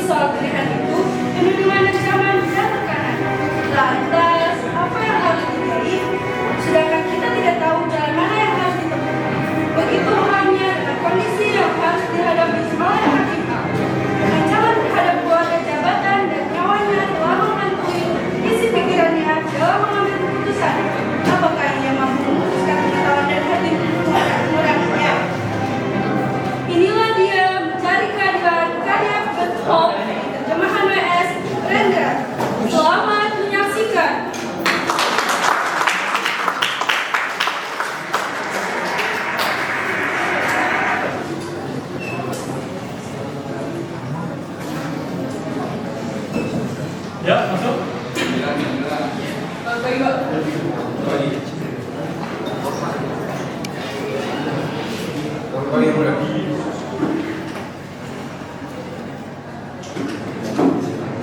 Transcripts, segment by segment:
soal pilihan itu, penuh dengan ancaman dan tekanan. Lantas, apa yang harus dipilih? Sedangkan kita tidak tahu jalan mana yang harus ditempuh. Begitu halnya dengan kondisi yang harus dihadapi oleh hakim A. Ancaman terhadap keluarga jabatan dan nyawanya telah menghantui isi pikirannya dalam mengambil keputusan. Apakah ia mampu memutuskan pengetahuan dan hati nuraninya? Inilah dia Mencari Keadilan karya Berthold, terjemahan W.S. Rendra. Selamat menyaksikan. Ya, masuk. Baik, Pak.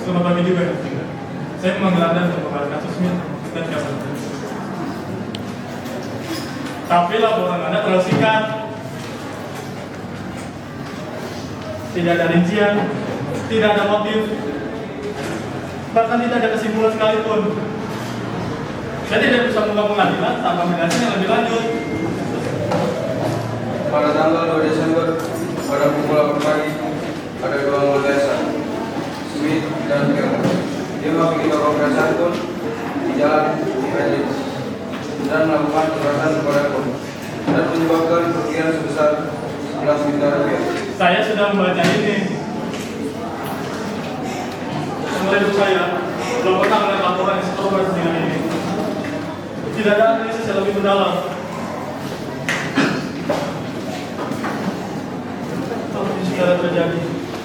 Selamat pagi juga. Saya memanggil Anda untuk membahas kasusnya dan kasus. Tapi laporan Anda terlalu singkat. Tidak ada rincian, tidak ada motif, bahkan tidak ada kesimpulan sekalipun. Saya tidak bisa membuka pengadilan tanpa menjelaskan yang lebih lanjut. Pada tanggal 2 Desember pada pukul 8 pagi ada dua anggota desa, Smith dan Kelly. Dia memiliki toko perasaan pun di jalan Redis dan melakukan kekerasan kepada pun dan menyebabkan kerugian sebesar 11 juta rupiah. Saya sudah membaca ini. Seumur hidup saya belum pernah melihat laporan yang seperti dengan ini. Tidak ada analisis yang lebih mendalam. Apa yang sudah terjadi?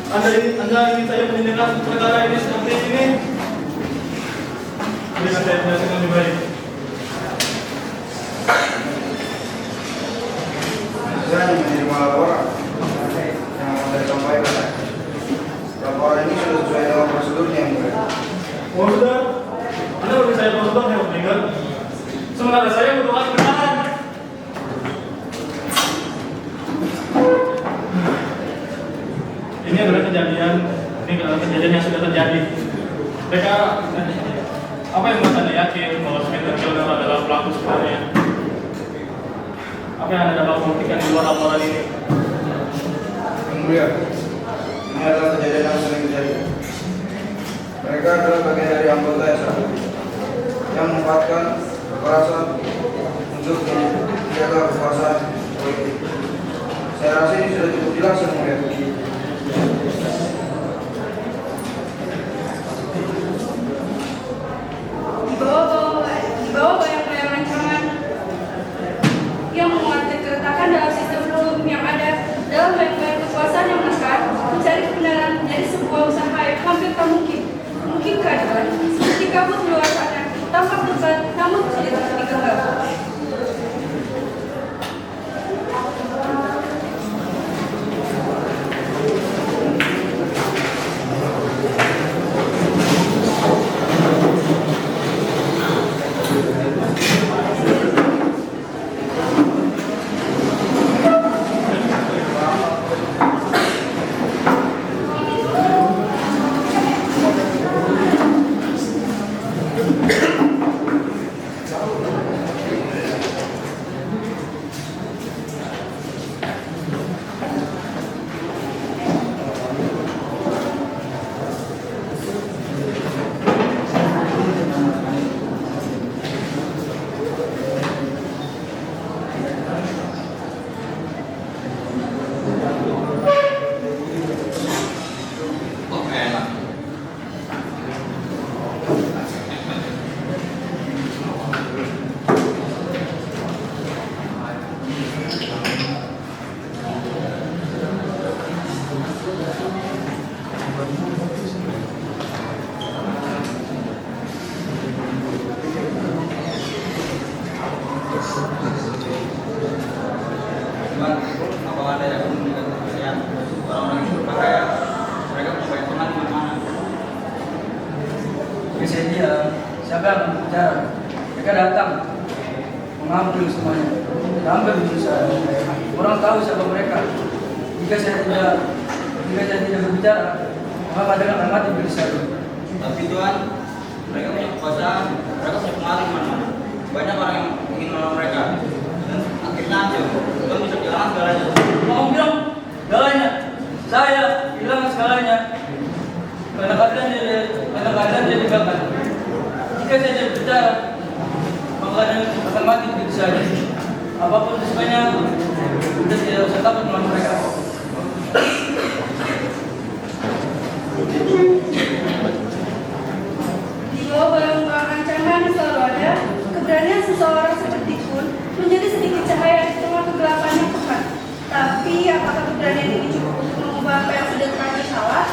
Anda ingin saya menindak perkara ini seperti ini? Berikan saya penjelasan yang lebih baik. Saya hanya menerima laporan yang saya sampaikan. Laporan ini sudah sesuai dengan prosedurnya yang mulia. Oh sudah, Anda beri saya prosedur yang meninggal. Sementara saya butuh kebenaran. Ini adalah kejadian yang sudah terjadi. Mereka, apa yang membuat Anda yakin bahwa Smith dan Kelly adalah pelaku sebenarnya? Apa yang Anda dapat membuktikan di luar laporan ini? Yang mulia, ini adalah kejadian yang sering terjadi. Mereka adalah bagian dari anggota desa yang memanfaatkan kekerasan untuk menjaga kekuasaan politik. Saya rasa ini sudah cukup jelas yang mulia. Di bawah bayang-bayang ancaman yang menguatkan keretakan dalam sistem hukum yang ada, dalam bayang-bayang kekuasaan yang menekan, mencari kebenaran menjadi sebuah usaha yang hampir tak mungkin. Mungkin keadilan seperti kabut luar sana, tampak dekat namun sulit untuk digenggam. Siapa yang berbicara? Mereka datang mengambil semuanya, ambil berusaha. Orang tahu siapa mereka. Jika saya tidak berbicara, sama dengan menghormati diri saya. Tapi Tuhan, mereka punya kekuasaan, mereka punya pengaruh di mana-mana. Banyak orang yang ingin menolong mereka. Dan akhirnya aja, Tuhan bisa kehilangan segalanya. Mau bilang segalanya, saya hilang segalanya. Karena keadaan dia tinggalkan. Jika saya berbicara, maka akan mati diri saya. Apapun disukainya, sudah tidak usah takut melawan mereka. Di bawah belenggu ancaman selalu ada, keberanian seseorang seperti pun menjadi sedikit cahaya di tengah kegelapan yang pekat. Tapi apakah keberanian ini cukup untuk mengubah apa yang sudah terlanjur salah?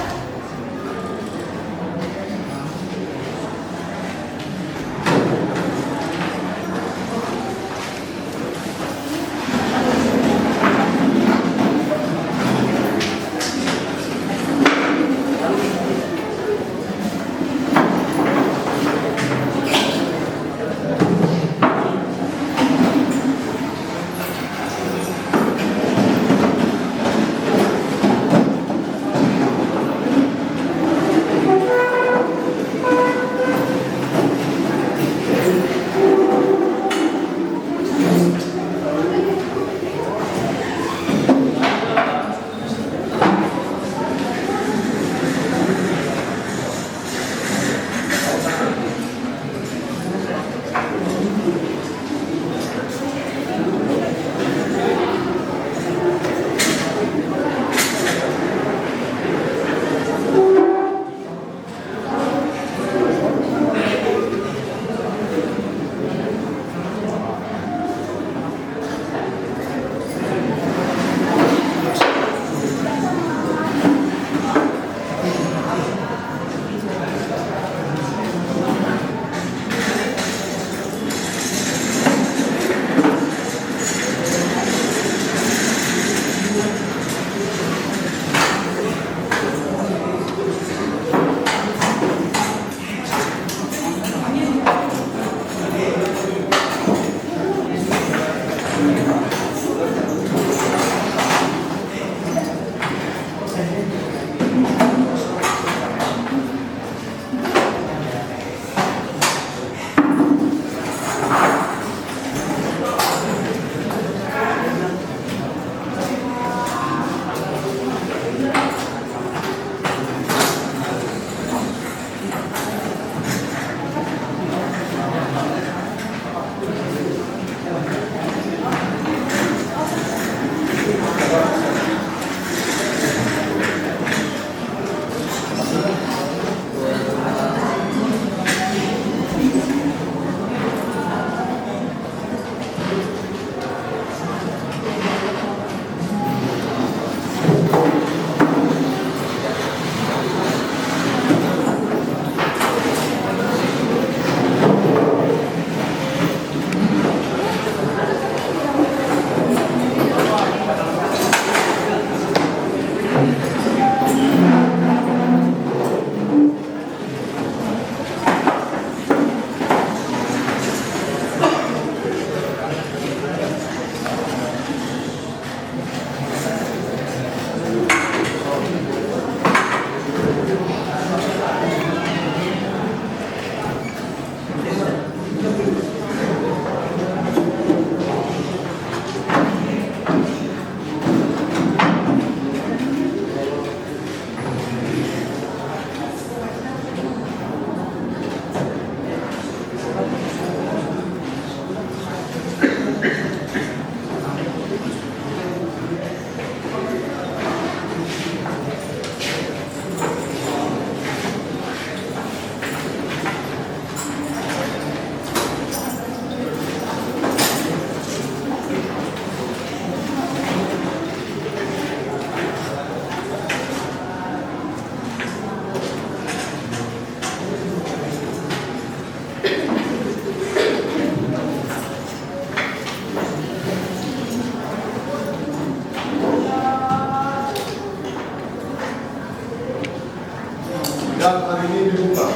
Sidang hari ini dibuka.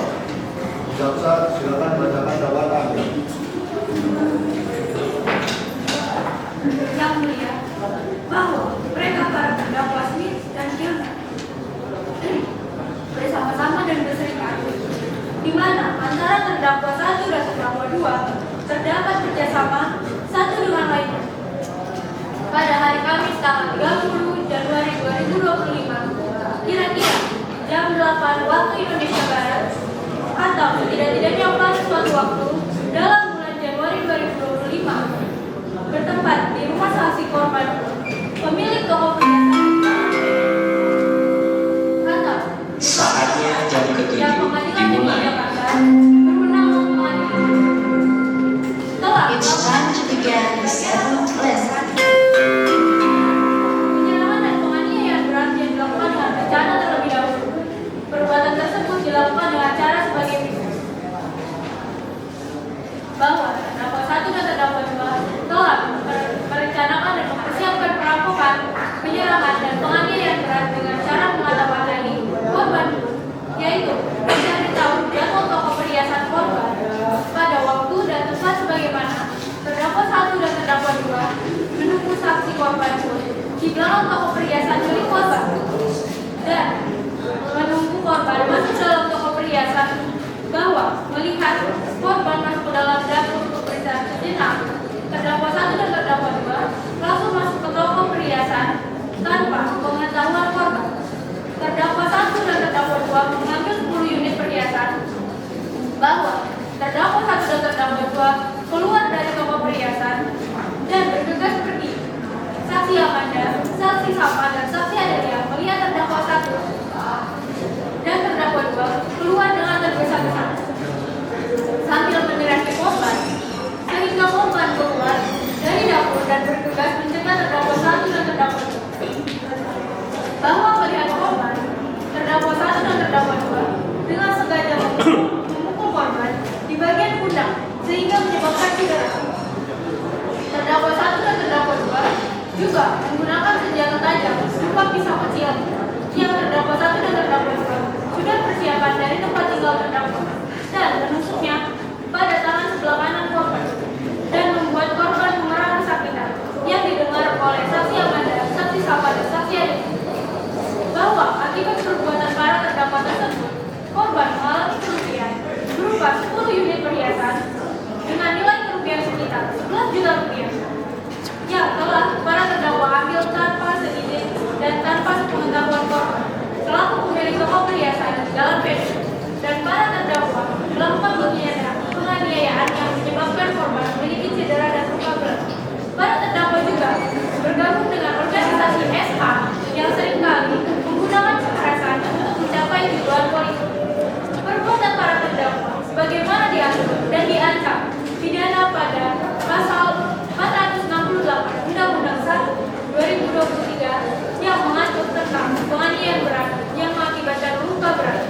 Jaksa silakan bacakan dakwaan Anda. Yang mulia, bahwa mereka para terdakwa Smith dan Gilman terdakwa 1 dan terdakwa 2 terdapat kerjasama satu dengan lainnya. Pada hari Kamis tanggal 30 Januari 2025, kira-kira jam 8 waktu Indonesia Barat atau setidak-tidaknya pada suatu waktu dalam bulan Januari 2025, bertempat di rumah saksi korban, pemilik toko perhiasan atau Saatnya jam ke-7 yang pengadilan negeri dimulai. Jakarta berwenang untuk mengadili. Setelah It's time to begin the seventh lesson. penyerangan dan penganiayaan berat yang dilakukan dengan bencana terlebih dahulu. Perbuatan tersebut dilakukan dengan cara sebagai berikut. Bahwa terdakwa 1 dan terdakwa 2 telah merencanakan dan mempersiapkan perampokan, penyerangan dan penganiayaan berat dengan cara mengatang-atangi korban, yaitu mencari tahu jadwal toko perhiasan korban pada waktu dan tempat sebagaimana terdakwa 1 dan terdakwa 2 menunggu saksi korban pun di dalam toko perhiasan milik korban dan menunggu korban masuk dalam toko perhiasan, bahwa melihat korban masuk ke dalam dapur untuk periksa sejenak. Terdakwa 1 dan terdakwa 2 langsung masuk ke toko perhiasan tanpa pengetahuan korban. Terdakwa 1 dan terdakwa 2 mengambil 10 unit perhiasan, bahwa terdakwa 1 dan terdakwa 2 keluar dari toko perhiasan dan bergegas pergi. Saksi Amanda, saksi Sapa, dan saksi Adelia melihat terdakwa 1 dan terdakwa 2 keluar dengan tergesa-gesa sambil menyerahkan korban, sehingga korban keluar dari dapur dan bergegas mencegah terdakwa 1 dan terdakwa 2. Bahwa melihat korban, terdakwa 1 dan terdakwa 2 dengan sengaja memukul korban di bagian pundak sehingga menyebabkan cedera. Terdakwa 1 dan terdakwa 2 juga menggunakan senjata tajam berupa pisau kecil yang terdakwa 1 dan terdakwa 2 sudah persiapan dari tempat tinggal terdakwa dan menusuknya pada tangan sebelah kanan korban dan membuat korban mengerang kesakitan yang didengar oleh saksi Amanda, saksi Sapa, dan saksi Adelia. Bahwa akibat perbuatan para terdakwa tersebut, korban mengalami kerugian berupa 10 unit perhiasan dengan nilai kerugian sekitar 11 juta rupiah yang telah para terdakwa ambil tanpa seizin dan tanpa sepengetahuan korban selaku pemilik toko perhiasan di Jalan Pedro, dan para terdakwa melakukan penganiayaan yang menyebabkan korban memiliki cedera dan luka berat. Para terdakwa juga bergabung dengan organisasi SH yang seringkali menggunakan kekerasan untuk mencapai tujuan politik. Perbuatan para terdakwa sebagaimana diatur dan diancam pidana pada pasal 468 Undang-Undang 1 2023 yang mengatur tentang penganiayaan berat yang mengakibatkan luka berat,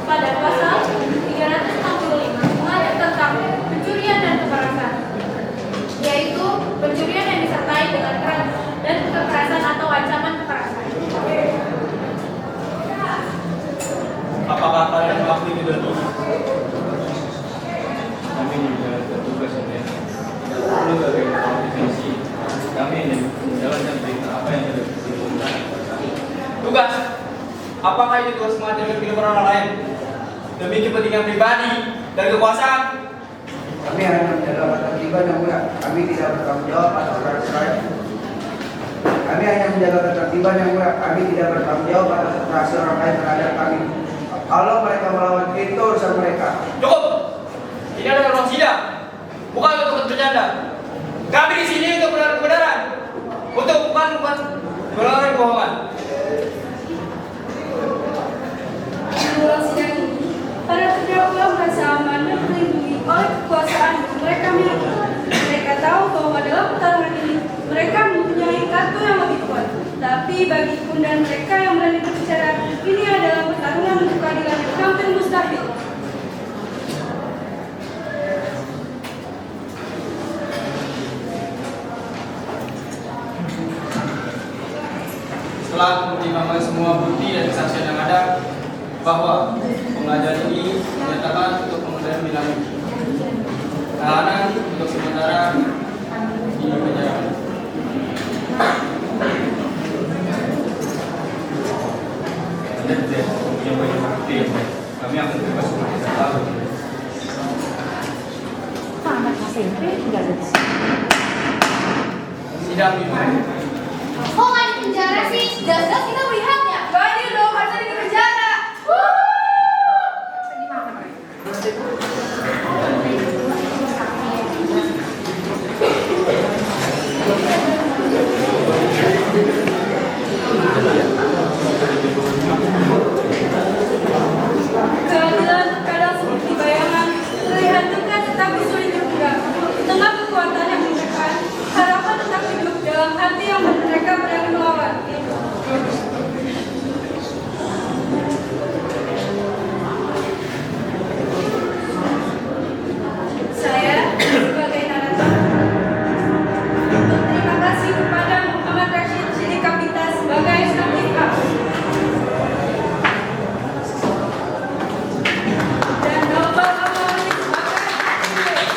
pada pasal 365 mengatur tentang pencurian dan kekerasan, yaitu pencurian yang disertai dengan keras dan kekerasan atau ancaman kekerasan. Apakah kalian mengakui dan ini? Kami juga bertugas ini. Perlu dari konfirmasi. Kami ini menjalankan berita apa yang sudah disebutkan. Tugas. Apakah itu tugas mengajar kehidupan orang lain demi kepentingan pribadi dan kekuasaan? Kami hanya menjaga ketertiban yang mulia. Kami tidak bertanggung jawab atas kekerasan lain. Kami hanya menjaga ketertiban yang mulia. Kami tidak bertanggung jawab atas kekerasan orang lain terhadap kami. Kalau mereka melawan, itu urusan mereka. Cukup. Ini adalah ruang sidang, bukan untuk bercanda. Kami di sini untuk kebenaran, untuk bukan melawan kebohongan. Di ruang sidang ini, para terdakwa merasa aman dan terlindungi oleh kekuasaan yang mereka miliki. Mereka tahu bahwa dalam pertarungan ini mereka mempunyai kartu yang lebih kuat. Tapi bagi pun dan mereka yang berani berbicara, ini adalah pertarungan untuk keadilan yang hampir mustahil. Setelah mempertimbangkan semua bukti dan kesaksian yang ada, bahwa pengajar ini menyatakan untuk pengendalian bilangan tahanan untuk sementara di penjara. Dan tidak punya banyak bukti yang baik. Kami akan bebas untuk kita tahu. sidang dimulai. Kok nggak di penjara sih? Jelas-jelas kita melihatnya. Gak adil dong, harusnya di penjara. Keadilan terkadang seperti bayangan, terlihat dekat tetapi sulit dipegang. Di tengah kekuatan yang menekan, harapan tetap hidup dalam hati yang mereka berani melawan. Saya sebagai narator berterima kasih kepada Muhammad Rashid Shidi Kapita sebagai sang kitab dan Nopal Amali sebagai penulis.